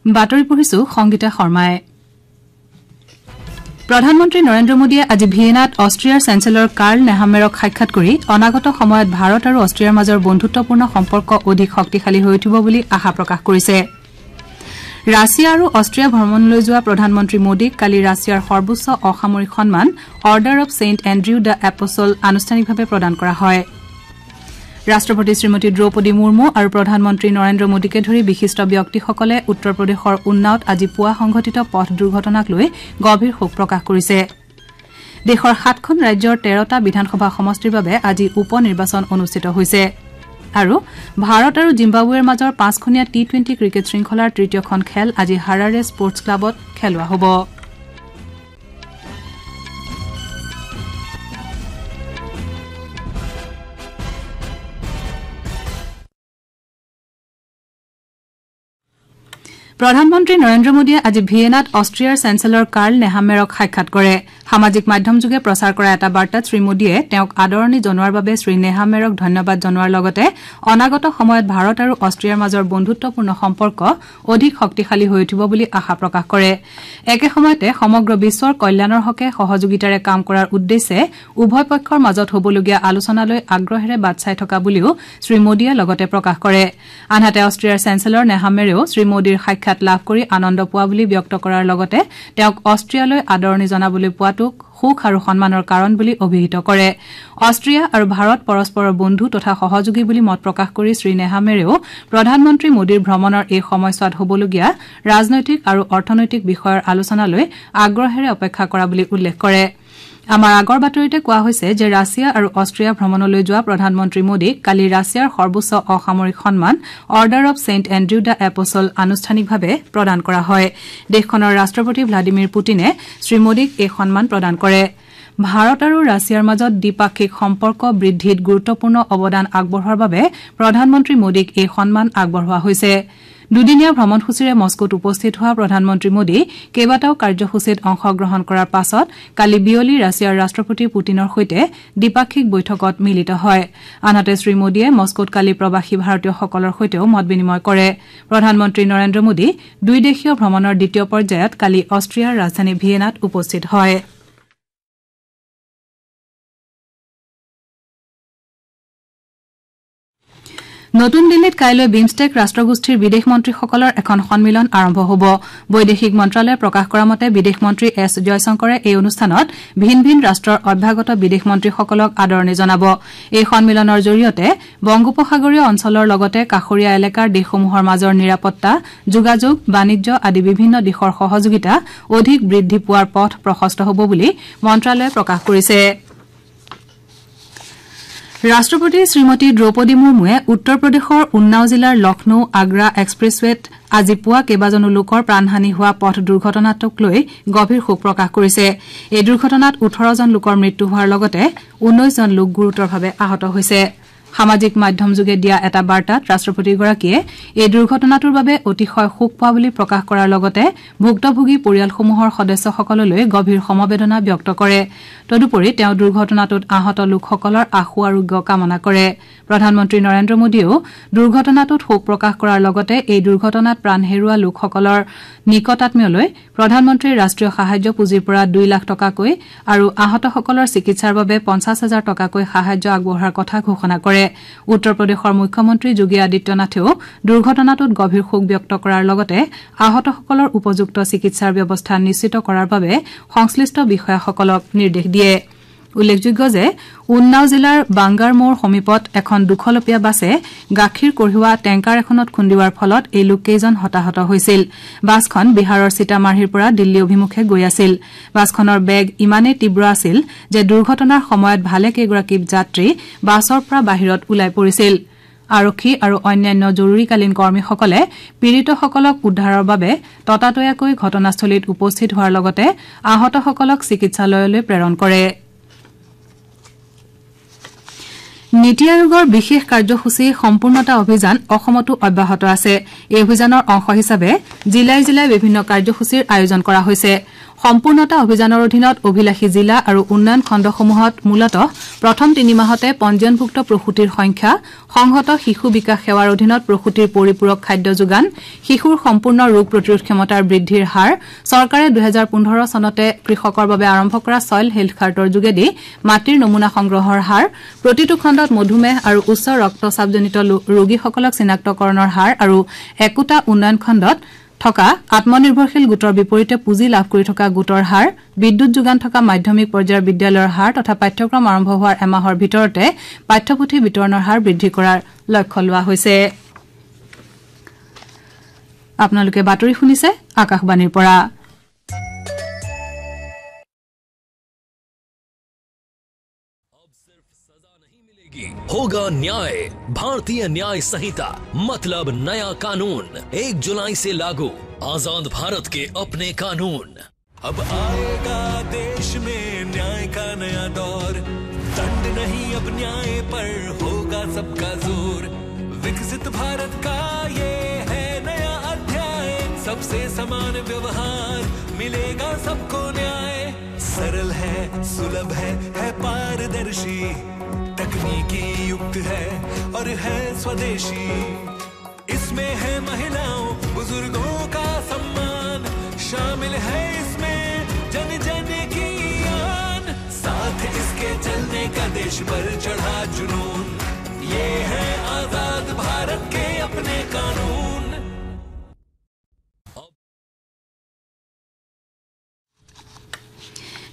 বাতৰি পঢ়িছো সংগীতা শৰ্মাই প্ৰধানমন্ত্ৰী নৰেন্দ্ৰ মোদীয়ে আজি ভিয়েনাত অষ্ট্ৰিয়াৰ চেঞ্চেলৰ কাৰ্ল নেহামেৰক সাক্ষাৎ কৰি অনাগত সময়ত ভাৰত আৰু অষ্ট্ৰিয়াৰ মাজৰ বন্ধুত্বপূৰ্ণ সম্পৰ্ক অধিক শক্তিশালী হৈ উঠিব বুলি আশা প্ৰকাশ কৰিছে ৰাছিয়া আৰু অষ্ট্ৰিয়া ভ্ৰমণলৈ যোৱা প্ৰধানমন্ত্ৰী মোদীক কালি ৰাছিয়াৰ সৰ্বোচ্চ অসামৰিক সন্মান Order of Saint Andrew the Apostle আনুষ্ঠানিকভাৱে প্ৰদান কৰা হয় ৰাষ্ট্ৰপতি শ্ৰীমতী দ্ৰৌপদী মুৰ্মু আৰু প্ৰধানমন্ত্ৰী নৰেন্দ্ৰ মোদীকে ধৰি বিশিষ্ট ব্যক্তিসকলে উত্তৰ প্ৰদেশৰ উন্নাওত আজি পুৱা সংঘটিত পথ দুৰ্ঘটনাক লৈ গভীৰ শোক প্ৰকাশ কৰিছে দেশৰ 7খন ৰাজ্যৰ 13টা বিধানসভা সমষ্টিৰ বাবে আজি উপ নিৰ্বাচন অনুষ্ঠিত হৈছে আৰু ভাৰত আৰু জিম্বাবুৱেৰ মাজৰ 5খনীয়া টি20 ক্ৰিকেট শৃংখলাৰ তৃতীয়খন খেল আজি হাৰাৰে স্পৰ্টছ ক্লাবত খেলোৱা হ'ব প্ৰধানমন্ত্ৰী নৰেন্দ্ৰ মোদীয়ে আজি ভিয়েনাত অষ্ট্ৰিয়াৰ চেঞ্চেলৰ কাৰ্ল নেহামেৰক সাক্ষাৎ কৰে সামাজিক মাধ্যমযোগে প্ৰচাৰ কৰা এটা বাৰ্তাত শ্ৰী মোদীয়ে তেওঁক আদৰণি জনোৱাৰ বাবে শ্ৰী নেহামেৰক ধন্যবাদ জনোৱাৰ লগতে অনাগত সময়ত ভাৰত আৰু অষ্ট্ৰিয়াৰ মাজৰ বন্ধুত্বপূৰ্ণ সম্পৰ্ক অধিক শক্তিশালী হৈ উঠিব বুলি আশা প্ৰকাশ কৰে একে সময়তে সমগ্ৰ বিশ্বৰ কল্যাণৰ হকে সহযোগিতাৰে কাম কৰাৰ উদ্দেশ্যে উভয় পক্ষৰ মাজত হ'বলগীয়া আলোচনালৈ আগ্ৰহেৰে বাট চাই থকা বুলিও শ্ৰী মোদীয়ে লগতে প্ৰকাশ কৰে আনহাতে অষ্ট্ৰিয়াৰ চেঞ্চেলৰ নেহামেৰেও শ্ৰী মোদীৰ সাক্ষাৎ লাভ কৰি আনন্দ পোৱা বুলি ব্যক্ত কৰাৰ লগতে তেওঁক অষ্ট্ৰিয়ালৈ আদৰণি জনাবলৈ পোৱাটোক সুখ আৰু সন্মানৰ কাৰণ বুলি অভিহিত কৰে অষ্ট্ৰিয়া আৰু ভাৰত পৰস্পৰৰ বন্ধু তথা সহযোগী বুলি মত প্ৰকাশ কৰি শ্ৰী নেহামেৰেও প্ৰধানমন্ত্ৰী মোদীৰ ভ্ৰমণৰ এই সময়ছোৱাত হ'বলগীয়া ৰাজনৈতিক আৰু অৰ্থনৈতিক বিষয়ৰ আলোচনালৈ আগ্ৰহেৰে অপেক্ষা কৰা বুলি উল্লেখ কৰে আমাৰ আগৰ বাতৰিতে কোৱা হৈছে যে ৰাছিয়া আৰু অষ্ট্ৰিয়া ভ্ৰমণলৈ যোৱা প্ৰধানমন্ত্ৰী মোদীক কালি ৰাছিয়াৰ সৰ্বোচ্চ অসামৰিক সন্মান Order of Saint Andrew the Apostle আনুষ্ঠানিকভাৱে প্ৰদান কৰা হয় দেশখনৰ ৰাষ্ট্ৰপতি ভ্লাডিমিৰ পুটিনে শ্ৰী মোদীক এই সন্মান প্ৰদান কৰে ভাৰত আৰু ৰাছিয়াৰ মাজত দ্বিপাক্ষিক সম্পৰ্ক বৃদ্ধিত গুৰুত্বপূৰ্ণ অৱদান আগবঢ়োৱাৰ বাবে প্ৰধানমন্ত্ৰী মোদীক এই সন্মান আগবঢ়োৱা হৈছে দুদিনীয়া ভ্ৰমণসূচীৰে মস্কোত উপস্থিত হোৱা প্ৰধানমন্ত্ৰী মোদী কেইবাটাও কাৰ্যসূচীত অংশগ্ৰহণ কৰাৰ পাছত কালি বিয়লি ৰাছিয়াৰ ৰাষ্ট্ৰপতি পুটিনৰ সৈতে দ্বিপাক্ষিক বৈঠকত মিলিত হয় আনহাতে শ্ৰী মোদীয়ে মস্কোত কালি প্ৰৱাসী ভাৰতীয়সকলৰ সৈতেও মত বিনিময় কৰে প্ৰধানমন্ত্ৰী নৰেন্দ্ৰ মোদী দুইদেশীয় ভ্ৰমণৰ দ্বিতীয় পৰ্যায়ত কালি অষ্ট্ৰিয়াৰ ৰাজধানী ভিয়েনাত উপস্থিত হয় নতুন দিল্লীত কাইলৈ বিমষ্টেক ৰাষ্ট্ৰগোষ্ঠীৰ বিদেশ মন্ত্ৰীসকলৰ এখন সন্মিলন আৰম্ভ হ'ব বৈদেশিক মন্ত্ৰালয়ে প্ৰকাশ কৰা মতে বিদেশ মন্ত্ৰী এছ জয়শংকৰে এই অনুষ্ঠানত ভিন ভিন ৰাষ্ট্ৰৰ অভ্যাগত বিদেশ মন্ত্ৰীসকলক আদৰণি জনাব এই সন্মিলনৰ জৰিয়তে বংগোপসাগৰীয় অঞ্চলৰ লগতে কাষৰীয়া এলেকাৰ দেশসমূহৰ মাজৰ নিৰাপত্তা যোগাযোগ বাণিজ্য আদি বিভিন্ন দিশৰ সহযোগিতা অধিক বৃদ্ধি পোৱাৰ পথ প্ৰশস্ত হ'ব বুলি মন্ত্ৰালয়ে প্ৰকাশ কৰিছে ৰাষ্ট্ৰপতি শ্ৰীমতী দ্ৰৌপদী মুৰ্মুৱে উত্তৰ প্ৰদেশৰ উন্নাও জিলাৰ লক্ষ্ণৌ আগ্ৰা এক্সপ্ৰেছৱেত আজি পুৱা কেইবাজনো লোকৰ প্ৰাণহানি হোৱা পথ দুৰ্ঘটনাটোক লৈ গভীৰ শোক প্ৰকাশ কৰিছে এই দুৰ্ঘটনাত 18জন লোকৰ মৃত্যু হোৱাৰ লগতে 19জন লোক গুৰুতৰভাৱে আহত হৈছে সামাজিক মাধ্যমযোগে দিয়া এটা বাৰ্তাত ৰাষ্ট্ৰপতিগৰাকীয়ে এই দুৰ্ঘটনাটোৰ বাবে অতিশয় শোক পোৱা বুলি প্ৰকাশ কৰাৰ লগতে ভুক্তভোগী পৰিয়ালসমূহৰ সদস্যসকললৈ গভীৰ সমবেদনা ব্যক্ত কৰে তদুপৰি তেওঁ দুৰ্ঘটনাটোত আহত লোকসকলৰ আশু আৰোগ্য কামনা কৰে প্ৰধানমন্ত্ৰী নৰেন্দ্ৰ মোদীয়েও দুৰ্ঘটনাটোত শোক প্ৰকাশ কৰাৰ লগতে এই দুৰ্ঘটনাত প্ৰাণ হেৰুওৱা লোকসকলৰ নিকটাত্মীয়লৈ প্ৰধানমন্ত্ৰীৰ ৰাষ্ট্ৰীয় সাহায্য পুঁজিৰ পৰা 2 লাখ টকাকৈ আৰু আহতসকলৰ চিকিৎসাৰ বাবে 50,000 টকাকৈ সাহায্য আগবঢ়োৱাৰ কথা ঘোষণা কৰে উত্তৰ প্ৰদেশৰ মুখ্যমন্ত্ৰী যোগী আদিত্যনাথেও দুৰ্ঘটনাটোত গভীৰ শোক ব্যক্ত কৰাৰ লগতে আহতসকলৰ উপযুক্ত চিকিৎসাৰ ব্যৱস্থা নিশ্চিত কৰাৰ বাবে সংশ্লিষ্ট বিষয়াসকলক নিৰ্দেশ দিয়ে উল্লেখযোগ্য যে উন্নাও জিলাৰ বাংগাৰ মৌৰ সমীপত এখন দুখলপীয়া বাছে গাখীৰ কঢ়িওৱা টেংকাৰ এখনত খুন্দিওৱাৰ ফলত এই লোককেইজন হতাহত হৈছিল বাছখন বিহাৰৰ সীতামাঢ়িৰ পৰা দিল্লী অভিমুখে গৈ আছিল বাছখনৰ বেগ ইমানেই তীব্ৰ আছিল যে দুৰ্ঘটনাৰ সময়ত ভালেকেইগৰাকী যাত্ৰী বাছৰ পৰা বাহিৰত ওলাই পৰিছিল আৰক্ষী আৰু অন্যান্য জৰুৰীকালীন কৰ্মীসকলে পীড়িতসকলক উদ্ধাৰৰ বাবে ততাতৈয়াকৈ ঘটনাস্থলীত উপস্থিত হোৱাৰ লগতে আহতসকলক চিকিৎসালয়লৈ প্ৰেৰণ কৰে নীতি আয়োগৰ বিশেষ কাৰ্যসূচী সম্পূৰ্ণতা অভিযান অসমতো অব্যাহত আছে এই অভিযানৰ অংশ হিচাপে জিলাই জিলাই বিভিন্ন কাৰ্যসূচীৰ আয়োজন কৰা হৈছে সম্পূৰ্ণতা অভিযানৰ অধীনত অভিলাষী জিলা আৰু উন্নয়ন খণ্ডসমূহত মূলতঃ প্ৰথম 3 মাহতে পঞ্জীয়নভুক্ত প্ৰসূতিৰ সংখ্যা সংহত শিশু বিকাশ সেৱাৰ অধীনত প্ৰসূতিৰ পৰিপূৰক খাদ্য যোগান শিশুৰ সম্পূৰ্ণ ৰোগ প্ৰতিৰোধ ক্ষমতাৰ বৃদ্ধিৰ হাৰ চৰকাৰে 2015 চনতে কৃষকৰ বাবে আৰম্ভ কৰা সইল হেলথ কাৰ্ডৰ যোগেদি মাটিৰ নমুনা সংগ্ৰহৰ হাৰ প্ৰতিটো খণ্ডত মধুমেহ আৰু উচ্চ ৰক্তচাপজনিত ৰোগীসকলক চিনাক্তকৰণৰ হাৰ আৰু একোটা উন্নয়ন খণ্ডত থকা আত্মনিৰ্ভৰশীল গোটৰ বিপৰীতে পুঁজি লাভ কৰি থকা গোটৰ হাৰ বিদ্যুৎ যোগান থকা মাধ্যমিক পৰ্যায়ৰ বিদ্যালয়ৰ হাৰ তথা পাঠ্যক্ৰম আৰম্ভ হোৱাৰ এমাহৰ ভিতৰতে পাঠ্যপুথি বিতৰণৰ হাৰ বৃদ্ধি কৰাৰ লক্ষ্য লোৱা হৈছে আপোনালোকে বাতৰি শুনিছে আকাশবাণীৰ পৰা होगा न्याय भारतीय न्याय संहिता मतलब नया कानून 1 जुलाई से लागू आजाद भारत के अपने कानून अब आएगा देश में न्याय का नया दौर दंड नहीं अब न्याय पर होगा सबका जोर विकसित भारत का ये है नया अध्याय सबसे समान व्यवहार मिलेगा सबको न्याय सरल है सुलभ है पारदर्शी तकनीकी युक्त है और है स्वदेशी इसमें है महिलाओं बुजुर्गों का सम्मान शामिल है इसमें जन जन की आन साथ इसके चलने का देश पर चढ़ा जुनून ये है आजाद भारत के अपने कानून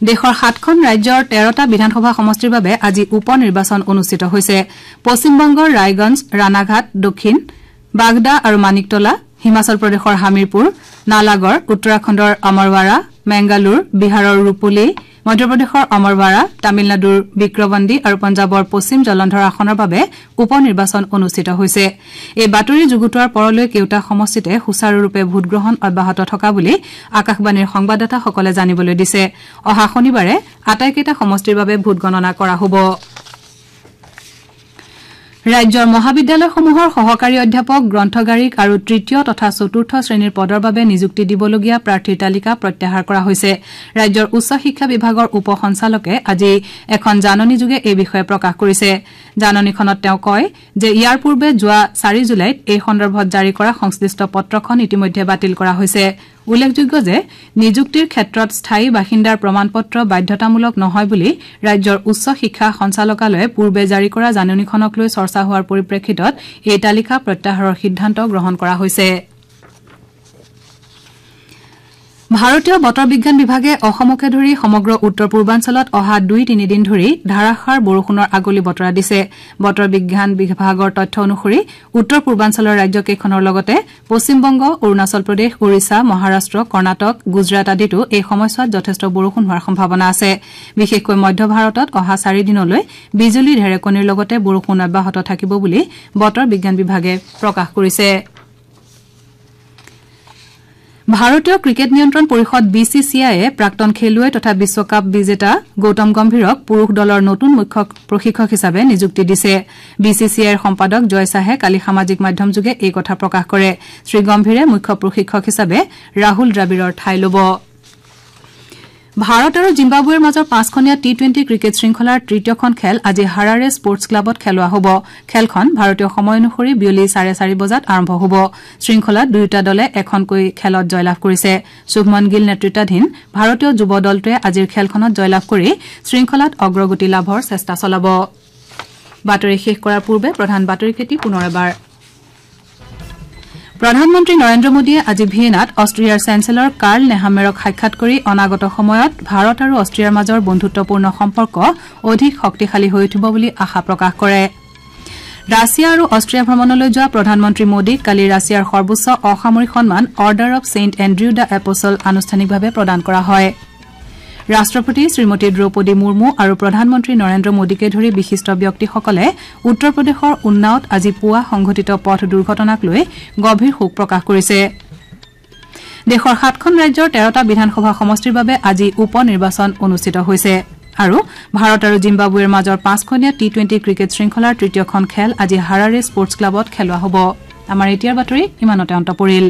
দেশৰ 7খন ৰাজ্যৰ 13টা বিধানসভা সমষ্টিৰ বাবে আজি উপ নিৰ্বাচন অনুষ্ঠিত হৈছে পশ্চিমবংগৰ ৰায়গঞ্জ ৰাণাঘাট দক্ষিণ বাগদা আৰু মানিকতলা হিমাচল প্ৰদেশৰ হামিৰপুৰ নালাগড় উত্তৰাখণ্ডৰ অমৰৱাৰা মেংগালুৰ বিহাৰৰ ৰূপলী মধ্যপ্ৰদেশৰ অমৰৱাৰা তামিলনাডুৰ বিক্ৰমণ্ডী আৰু পঞ্জাবৰ পশ্চিম জলন্ধৰ আসনৰ বাবে উপ নিৰ্বাচন অনুষ্ঠিত হৈছে এই বাতৰি যুগুতোৱাৰ পৰলৈ কেউটা সমষ্টিতে সুচাৰুৰূপে ভোটগ্ৰহণ অব্যাহত থকা বুলি আকাশবাণীৰ সংবাদদাতাসকলে জানিবলৈ দিছে অহা শনিবাৰে আটাইকেইটা সমষ্টিৰ বাবে ভোট গণনা কৰা হ'ব ৰাজ্যৰ মহাবিদ্যালয়সমূহৰ সহকাৰী অধ্যাপক গ্ৰন্থগাৰিক আৰু তৃতীয় তথা চতুৰ্থ শ্ৰেণীৰ পদৰ বাবে নিযুক্তি দিবলগীয়া প্ৰাৰ্থীৰ তালিকা প্ৰত্যাহাৰ কৰা হৈছে ৰাজ্যৰ উচ্চ শিক্ষা বিভাগৰ উপ সঞ্চালকে আজি এখন জাননীযোগে এই বিষয়ে প্ৰকাশ কৰিছে জাননীখনত তেওঁ কয় যে ইয়াৰ পূৰ্বে যোৱা 4 জুলাইত এই সন্দৰ্ভত জাৰি কৰা সংশ্লিষ্ট পত্ৰখন ইতিমধ্যে বাতিল কৰা হৈছে উল্লেখযোগ্য যে নিযুক্তিৰ ক্ষেত্ৰত স্থায়ী বাসিন্দাৰ প্ৰমাণপত্ৰ বাধ্যতামূলক নহয় বুলি ৰাজ্যৰ উচ্চ শিক্ষা সঞ্চালকালয়ে পূৰ্বে জাৰি কৰা জাননীখনক লৈ চৰ্চা হোৱাৰ পৰিপ্ৰেক্ষিতত এই তালিকা প্ৰত্যাহাৰৰ সিদ্ধান্ত গ্ৰহণ কৰা হৈছে ভাৰতীয় বতৰ বিজ্ঞান বিভাগে অসমকে ধৰি সমগ্ৰ উত্তৰ পূৰ্বাঞ্চলত অহা 2-3 দিন ধৰি ধাৰাসাৰ বৰষুণৰ আগলি বতৰা দিছে বতৰ বিজ্ঞান বিভাগৰ তথ্য অনুসৰি উত্তৰ পূৰ্বাঞ্চলৰ ৰাজ্যকেইখনৰ লগতে পশ্চিমবংগ অৰুণাচল প্ৰদেশ ওড়িশা মহাৰাষ্ট্ৰ কৰ্ণাটক গুজৰাট আদিতো এই সময়ছোৱাত যথেষ্ট বৰষুণ হোৱাৰ সম্ভাৱনা আছে বিশেষকৈ মধ্য ভাৰতত অহা 4 দিনলৈ বিজুলী ঢেৰেকনিৰ লগতে বৰষুণ অব্যাহত থাকিব বুলি বতৰ বিজ্ঞান বিভাগে প্ৰকাশ কৰিছে ভাৰতীয় ক্ৰিকেট নিয়ন্ত্ৰণ পৰিষদ বিচিচিআইয়ে প্ৰাক্তন খেলুৱৈ তথা বিশ্বকাপ বিজেতা গৌতম গম্ভীৰক পুৰুষ দলৰ নতুন মুখ্য প্ৰশিক্ষক হিচাপে নিযুক্তি দিছে বিচিচিআইৰ সম্পাদক জয় শাহে কালি সামাজিক মাধ্যমযোগে এই কথা প্ৰকাশ কৰে শ্ৰী গম্ভীৰে মুখ্য প্ৰশিক্ষক হিচাপে ৰাহুল দ্ৰাবিড়ৰ ঠাই ল'ব ভাৰত আৰু জিম্বাবুৱেৰ মাজৰ 5খনীয়া টি20 ক্ৰিকেট শৃংখলাৰ তৃতীয়খন খেল আজি হাৰাৰে স্পৰ্টছ ক্লাবত খেলোৱা হ'ব খেলখন ভাৰতীয় সময় অনুসৰি বিয়লি 4:30 বজাত আৰম্ভ হ'ব শৃংখলাত দুয়োটা দলে এখনকৈ খেলত জয়লাভ কৰিছে শুভমন গিল নেতৃত্বাধীন ভাৰতীয় যুৱ দলটোৱে আজিৰ খেলখনত জয়লাভ কৰি শৃংখলাত অগ্ৰগতি লাভৰ চেষ্টা চলাব বাতৰি শেষ কৰাৰ পূৰ্বে প্ৰধান বাতৰিকেটি পুনৰ এবাৰ প্ৰধানমন্ত্ৰী নৰেন্দ্ৰ মোদীয়ে আজি ভিয়েনাত অষ্ট্ৰিয়াৰ চেঞ্চেলৰ কাৰ্ল নেহামেৰক সাক্ষাৎ কৰি অনাগত সময়ত ভাৰত আৰু অষ্ট্ৰিয়াৰ মাজৰ বন্ধুত্বপূৰ্ণ সম্পৰ্ক অধিক শক্তিশালী হৈ উঠিব বুলি আশা প্ৰকাশ কৰে ৰাছিয়া আৰু অষ্ট্ৰিয়া ভ্ৰমণলৈ যোৱা প্ৰধানমন্ত্ৰী মোদীক কালি ৰাছিয়াৰ সৰ্বোচ্চ অসামৰিক সন্মান Order of Saint Andrew the Apostle আনুষ্ঠানিকভাৱে প্ৰদান কৰা হয় ৰাষ্ট্ৰপতি শ্ৰীমতী দ্ৰৌপদী মুৰ্মু আৰু প্ৰধানমন্ত্ৰী নৰেন্দ্ৰ মোদীকে ধৰি বিশিষ্ট ব্যক্তিসকলে উত্তৰ প্ৰদেশৰ উন্নাওত আজি পুৱা সংঘটিত পথ দুৰ্ঘটনাক লৈ গভীৰ শোক প্ৰকাশ কৰিছে দেশৰ 7খন ৰাজ্যৰ 13টা বিধানসভা সমষ্টিৰ বাবে আজি উপ নিৰ্বাচন অনুষ্ঠিত হৈছে আৰু ভাৰত আৰু জিম্বাবুৱেৰ মাজৰ 5খনীয়া টি20 ক্ৰিকেট শৃংখলাৰ তৃতীয়খন খেল আজি হাৰাৰে স্পৰ্টছ ক্লাবত খেলোৱা হ'ব আমাৰ এতিয়াৰ বাতৰি ইমানতে অন্ত পৰিল